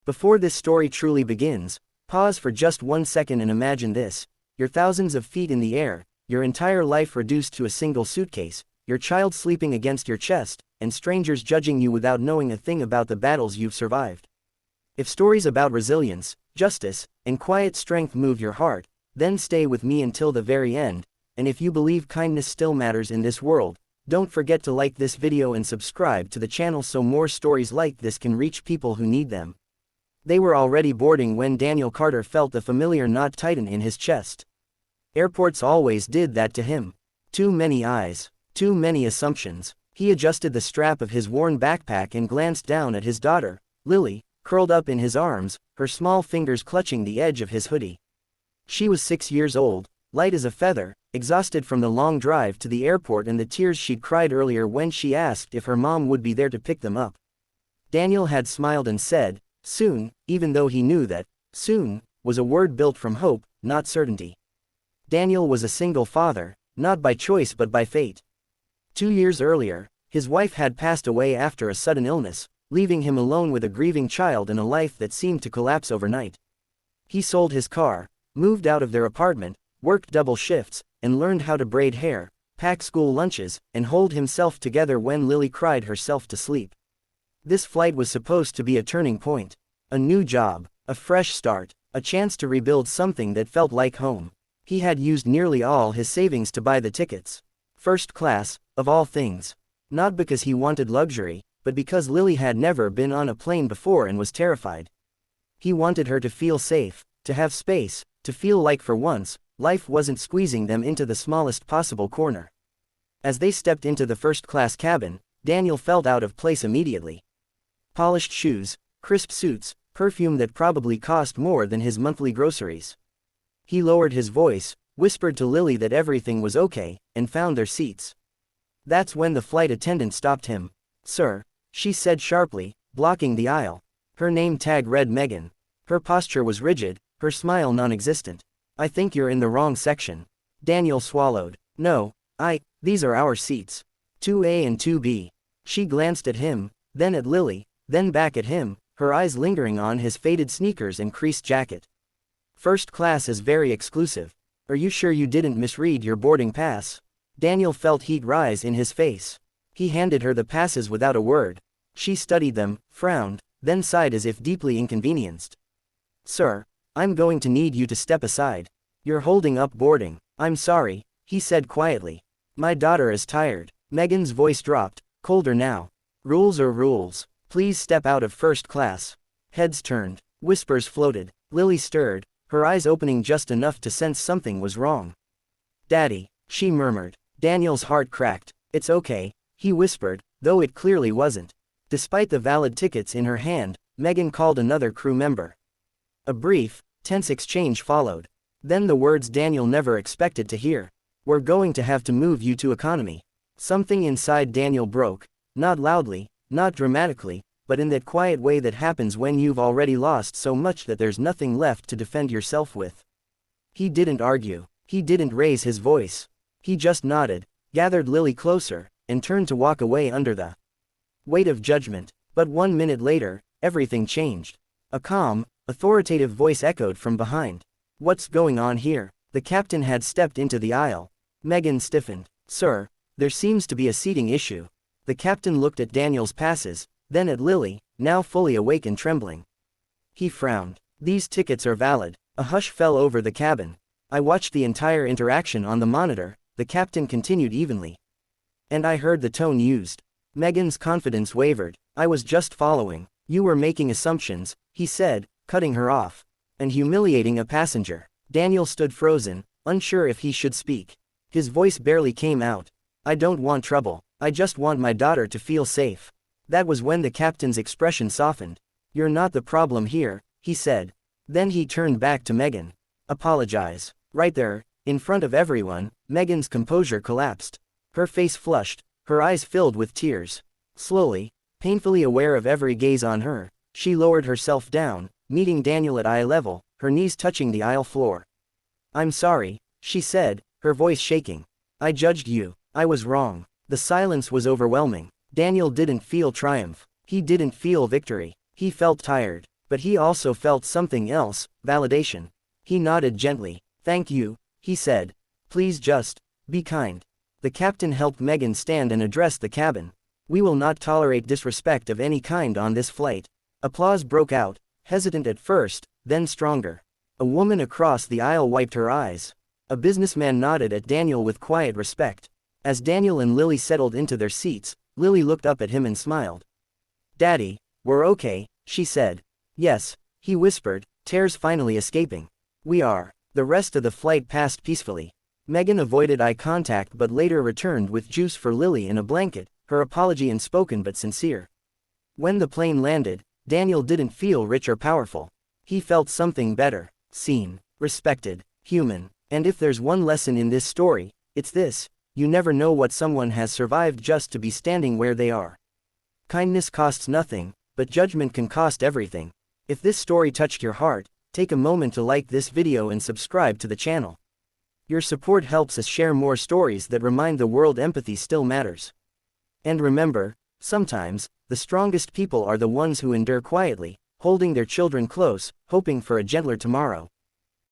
Before this story truly begins, pause for just 1 second and imagine this. You're thousands of feet in the air, your entire life reduced to a single suitcase, your child sleeping against your chest, and strangers judging you without knowing a thing about the battles you've survived. If stories about resilience, justice, and quiet strength move your heart, then stay with me until the very end, and if you believe kindness still matters in this world, don't forget to like this video and subscribe to the channel so more stories like this can reach people who need them. They were already boarding when Daniel Carter felt the familiar knot tighten in his chest. Airports always did that to him. Too many eyes, too many assumptions. He adjusted the strap of his worn backpack and glanced down at his daughter, Lily, curled up in his arms, her small fingers clutching the edge of his hoodie. She was 6 years old, light as a feather, exhausted from the long drive to the airport and the tears she'd cried earlier when she asked if her mom would be there to pick them up. Daniel had smiled and said, "Soon," even though he knew that "soon" was a word built from hope, not certainty. Daniel was a single father, not by choice but by fate. 2 years earlier, his wife had passed away after a sudden illness, leaving him alone with a grieving child and a life that seemed to collapse overnight. He sold his car, moved out of their apartment, worked double shifts, and learned how to braid hair, pack school lunches, and hold himself together when Lily cried herself to sleep. This flight was supposed to be a turning point. A new job, a fresh start, a chance to rebuild something that felt like home. He had used nearly all his savings to buy the tickets. First class, of all things. Not because he wanted luxury, but because Lily had never been on a plane before and was terrified. He wanted her to feel safe, to have space, to feel like for once, life wasn't squeezing them into the smallest possible corner. As they stepped into the first-class cabin, Daniel felt out of place immediately. Polished shoes, crisp suits, perfume that probably cost more than his monthly groceries. He lowered his voice, whispered to Lily that everything was okay, and found their seats. That's when the flight attendant stopped him. "Sir," she said sharply, blocking the aisle. Her name tag read Megan. Her posture was rigid, her smile non-existent. "I think you're in the wrong section." Daniel swallowed. "No, these are our seats. 2A and 2B. She glanced at him, then at Lily, then back at him, her eyes lingering on his faded sneakers and creased jacket. "First class is very exclusive. Are you sure you didn't misread your boarding pass?" Daniel felt heat rise in his face. He handed her the passes without a word. She studied them, frowned, then sighed as if deeply inconvenienced. "Sir, I'm going to need you to step aside. You're holding up boarding." "I'm sorry," he said quietly. "My daughter is tired." Megan's voice dropped, colder now. "Rules are rules. Please step out of first class." Heads turned, whispers floated. Lily stirred, her eyes opening just enough to sense something was wrong. "Daddy," she murmured. Daniel's heart cracked. "It's okay," he whispered, though it clearly wasn't. Despite the valid tickets in her hand, Megan called another crew member. A brief, tense exchange followed. Then the words Daniel never expected to hear. "We're going to have to move you to economy." Something inside Daniel broke, not loudly, not dramatically, but in that quiet way that happens when you've already lost so much that there's nothing left to defend yourself with. He didn't argue. He didn't raise his voice. He just nodded, gathered Lily closer, and turned to walk away under the weight of judgment. But 1 minute later, everything changed. A calm, authoritative voice echoed from behind. "What's going on here?" The captain had stepped into the aisle. Megan stiffened. "Sir, there seems to be a seating issue." The captain looked at Daniel's passes, then at Lily, now fully awake and trembling. He frowned. "These tickets are valid." A hush fell over the cabin. "I watched the entire interaction on the monitor," the captain continued evenly. "And I heard the tone used." Megan's confidence wavered. "I was just following." "You were making assumptions," he said, cutting her off. "And humiliating a passenger." Daniel stood frozen, unsure if he should speak. His voice barely came out. "I don't want trouble. I just want my daughter to feel safe." That was when the captain's expression softened. "You're not the problem here," he said. Then he turned back to Megan. "Apologize." Right there, in front of everyone, Megan's composure collapsed. Her face flushed, her eyes filled with tears. Slowly, painfully aware of every gaze on her, she lowered herself down, meeting Daniel at eye level, her knees touching the aisle floor. "I'm sorry," she said, her voice shaking. "I judged you. I was wrong." The silence was overwhelming. Daniel didn't feel triumph. He didn't feel victory. He felt tired. But he also felt something else, validation. He nodded gently. "Thank you," he said. "Please just be kind." The captain helped Megan stand and addressed the cabin. "We will not tolerate disrespect of any kind on this flight." Applause broke out, hesitant at first, then stronger. A woman across the aisle wiped her eyes. A businessman nodded at Daniel with quiet respect. As Daniel and Lily settled into their seats, Lily looked up at him and smiled. "Daddy, we're okay," she said. "Yes," he whispered, tears finally escaping. "We are." The rest of the flight passed peacefully. Megan avoided eye contact but later returned with juice for Lily and a blanket, her apology unspoken but sincere. When the plane landed, Daniel didn't feel rich or powerful. He felt something better, seen, respected, human. And if there's one lesson in this story, it's this: you never know what someone has survived just to be standing where they are. Kindness costs nothing, but judgment can cost everything. If this story touched your heart, take a moment to like this video and subscribe to the channel. Your support helps us share more stories that remind the world empathy still matters. And remember, sometimes, the strongest people are the ones who endure quietly, holding their children close, hoping for a gentler tomorrow.